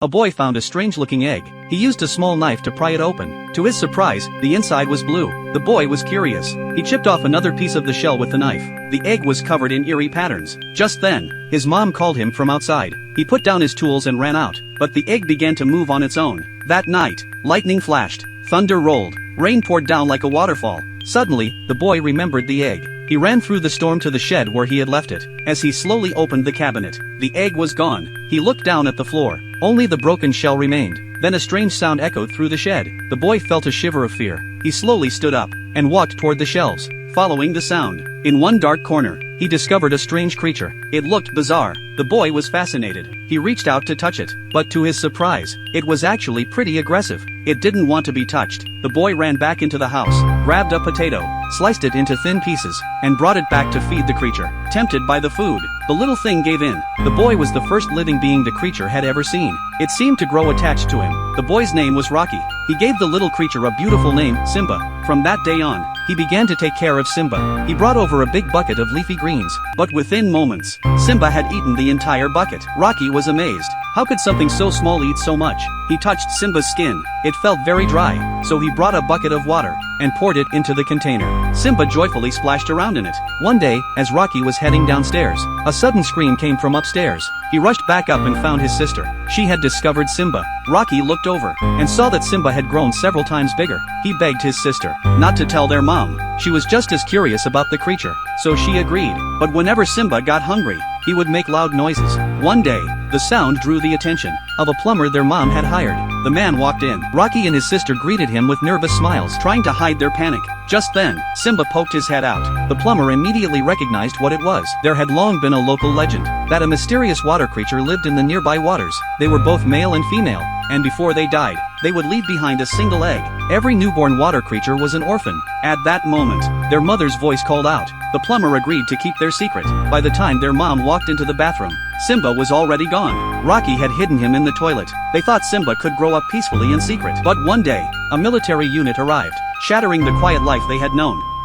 a boy found a strange-looking egg. He used a small knife to pry it open. To his surprise, the inside was blue. The boy was curious. He chipped off another piece of the shell with the knife. The egg was covered in eerie patterns. Just then, his mom called him from outside. He put down his tools and ran out, but the egg began to move on its own. That night, lightning flashed, thunder rolled, rain poured down like a waterfall. Suddenly, the boy remembered the egg. He ran through the storm to the shed where he had left it. As he slowly opened the cabinet, the egg was gone. He looked down at the floor. Only the broken shell remained. Then a strange sound echoed through the shed. The boy felt a shiver of fear. He slowly stood up and walked toward the shelves, following the sound. In one dark corner, he discovered a strange creature. It looked bizarre. The boy was fascinated. He reached out to touch it, but to his surprise, it was actually pretty aggressive. It didn't want to be touched. The boy ran back into the house, grabbed a potato, sliced it into thin pieces, and brought it back to feed the creature. Tempted by the food, the little thing gave in. The boy was the first living being the creature had ever seen. It seemed to grow attached to him. The boy's name was Rocky. He gave the little creature a beautiful name, Simba. From that day on, he began to take care of Simba. He brought over a big bucket of leafy greens, but within moments, Simba had eaten the entire bucket. Rocky was amazed. How could something so small eat so much? He touched Simba's skin. It felt very dry, so he brought a bucket of water and poured it into the container. Simba joyfully splashed around in it. One day, as Rocky was heading downstairs, a sudden scream came from upstairs. He rushed back up and found his sister. She had discovered Simba. Rocky looked over and saw that Simba had grown several times bigger. He begged his sister not to tell their mom. She was just as curious about the creature, so she agreed. But whenever Simba got hungry, he would make loud noises. One day, the sound drew the attention of a plumber their mom had hired. The man walked in. Rocky and his sister greeted him with nervous smiles, trying to hide their panic. Just then, Simba poked his head out. The plumber immediately recognized what it was. There had long been a local legend that a mysterious water creature lived in the nearby waters. They were both male and female, and before they died, they would leave behind a single egg. Every newborn water creature was an orphan. At that moment, their mother's voice called out. The plumber agreed to keep their secret. By the time their mom walked into the bathroom, Simba was already gone. Rocky had hidden him in the toilet. They thought Simba could grow up peacefully in secret. But one day, a military unit arrived, shattering the quiet life they had known.